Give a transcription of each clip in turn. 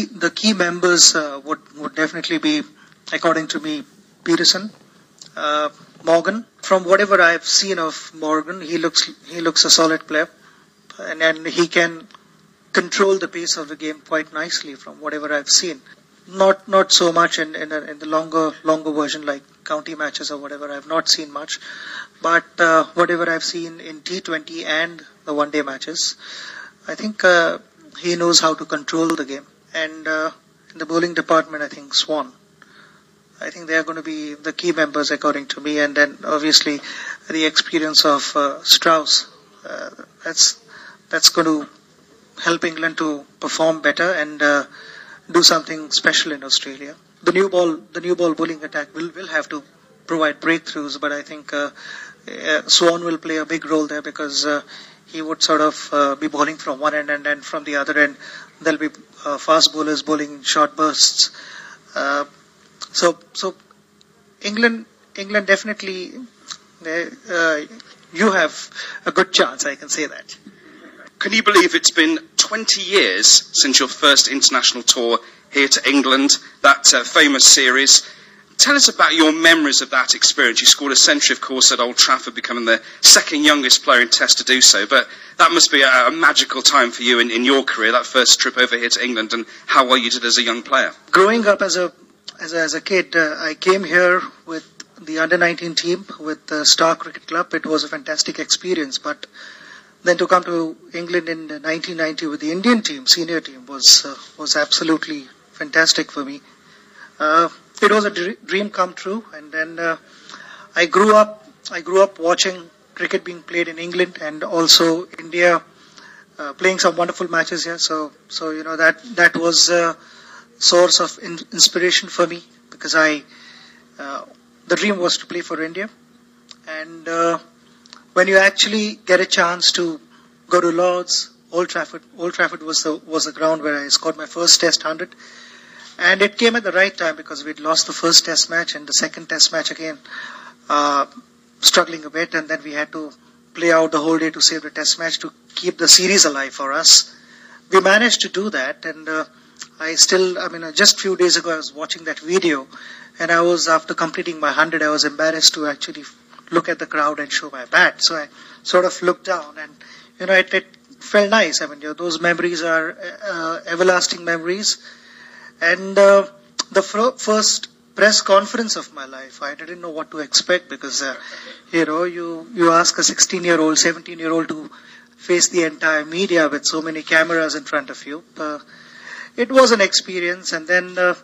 The key members would definitely be, according to me, Peterson, Morgan. From whatever I've seen of Morgan, he looks a solid player, and he can control the pace of the game quite nicely from whatever I've seen. Not so much in the longer version like county matches or whatever. I've not seen much, but whatever I've seen in T20 and the one-day matches, I think he knows how to control the game. And in the bowling department, I think Swan. I think they are going to be the key members according to me, and then obviously the experience of Strauss. That's going to help England to perform better and do something special in Australia. The new ball bowling attack will have to provide breakthroughs, but I think Swan will play a big role there because he would sort of be bowling from one end, and then from the other end there'll be fast bowlers bowling in short bursts. So England definitely you have a good chance, I can say that. Can you believe it's been 20 years since your first international tour here to England, that famous series? Tell us about your memories of that experience. You scored a century, of course, at Old Trafford, becoming the second youngest player in Test to do so. But that must be a magical time for you in your career, that first trip over here to England, and how well you did as a young player. Growing up as a kid, I came here with the under-19 team with the Star Cricket Club. It was a fantastic experience, but then to come to England in 1990 with the Indian team, senior team, was absolutely fantastic for me. It was a dream come true, and then I grew up watching cricket being played in England and also India playing some wonderful matches here. So you know that was a source of inspiration for me, because the dream was to play for India, and when you actually get a chance to go to Lord's, Old Trafford was the ground where I scored my first Test 100, and it came at the right time because we'd lost the first Test match and the second Test match again, struggling a bit, and then we had to play out the whole day to save the Test match to keep the series alive for us. We managed to do that, and just a few days ago I was watching that video, and after completing my 100, I was embarrassed to actually look at the crowd and show my bat. So I sort of looked down, and it felt nice. Those memories are everlasting memories. And the first press conference of my life, I didn't know what to expect, because you ask a 16-year-old, 17-year-old to face the entire media with so many cameras in front of you. It was an experience. And then the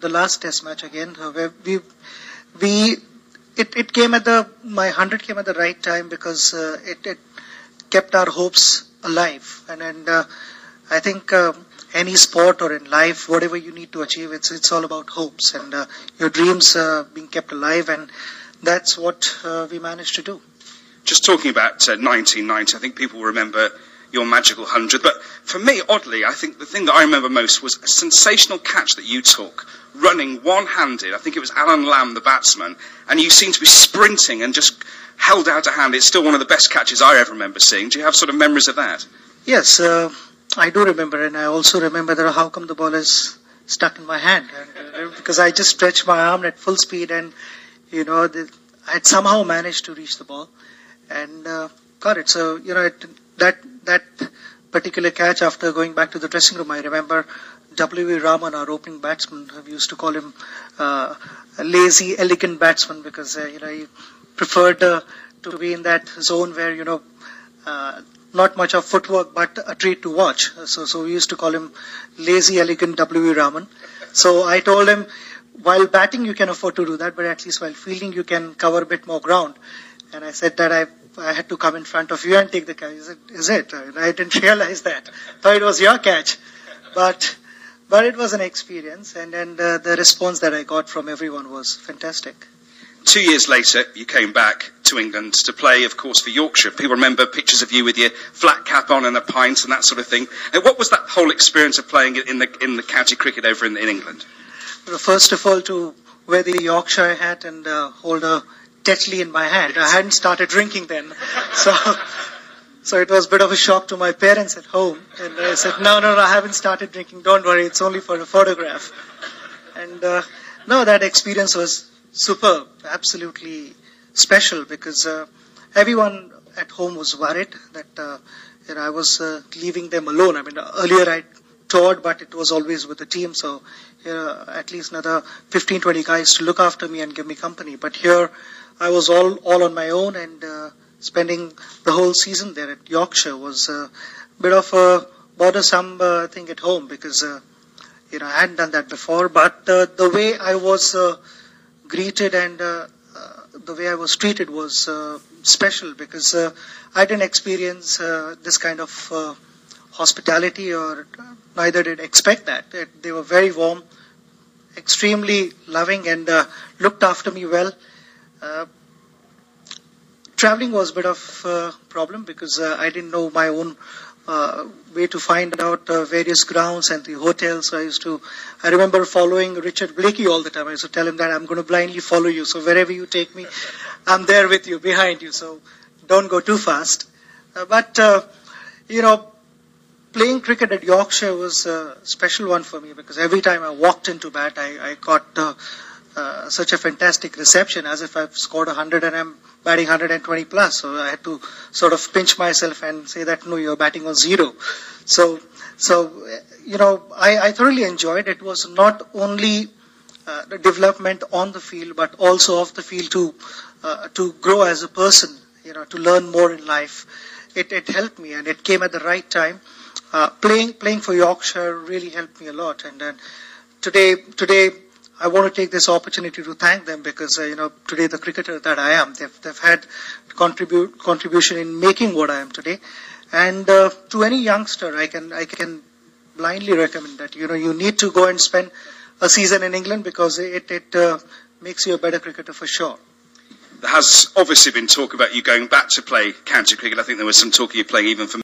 last Test match again, where It came my 100 came at the right time, because it kept our hopes alive. And I think any sport or in life, whatever you need to achieve, it's all about hopes and your dreams being kept alive, and that's what we managed to do. Just talking about 1990, I think people remember your magical 100. But for me, oddly, I think the thing that I remember most was a sensational catch that you took, running one-handed. I think it was Alan Lamb, the batsman, and you seemed to be sprinting and just held out a hand. It's still one of the best catches I ever remember seeing. Do you have sort of memories of that? Yes, I do remember, and I also remember that how come the ball is stuck in my hand, because I just stretched my arm at full speed, and I had somehow managed to reach the ball and got it. So that particular catch, after going back to the dressing room, I remember W.V. Raman, our opening batsman, we used to call him a lazy, elegant batsman, because he preferred to be in that zone where not much of footwork but a treat to watch. So we used to call him lazy, elegant W.V. Raman. So I told him, while batting you can afford to do that, but at least while fielding you can cover a bit more ground. And I said that I had to come in front of you and take the catch. He said, is it? I didn't realize that. Thought it was your catch. But it was an experience, and the response that I got from everyone was fantastic. 2 years later, you came back to England to play, of course, for Yorkshire. People remember pictures of you with your flat cap on and a pint and that sort of thing. And what was that whole experience of playing in the county cricket over in England? First of all, to wear the Yorkshire hat and hold a Tetley in my hand. I hadn't started drinking then. So it was a bit of a shock to my parents at home. And I said, no, I haven't started drinking. Don't worry, it's only for a photograph. And no, that experience was superb, absolutely special, because everyone at home was worried that I was leaving them alone. I mean, earlier I toured, but it was always with the team, so at least another 15, 20 guys to look after me and give me company. But here I was all on my own, and spending the whole season there at Yorkshire was a bit of a bothersome thing at home, because I hadn't done that before. But the way I was greeted and the way I was treated was special, because I didn't experience this kind of hospitality, or neither did expect that. They were very warm, extremely loving, and looked after me well. Traveling was a bit of a problem, because I didn't know my own way to find out various grounds and the hotels. So I remember following Richard Blakey all the time. I used to tell him that I'm going to blindly follow you. So wherever you take me, I'm there with you, behind you. So don't go too fast. But playing cricket at Yorkshire was a special one for me, because every time I walked into bat, I got such a fantastic reception, as if I've scored 100 and I'm batting 120 plus. So I had to sort of pinch myself and say that, no, you're batting on 0. So I thoroughly enjoyed it. It was not only the development on the field, but also off the field to grow as a person, to learn more in life. It helped me, and it came at the right time. Playing for Yorkshire really helped me a lot. And then today I want to take this opportunity to thank them, because today the cricketer that I am, they've had contribution in making what I am today. And to any youngster, I can blindly recommend that you need to go and spend a season in England, because it makes you a better cricketer for sure. There has obviously been talk about you going back to play county cricket. I think there was some talk of you playing even for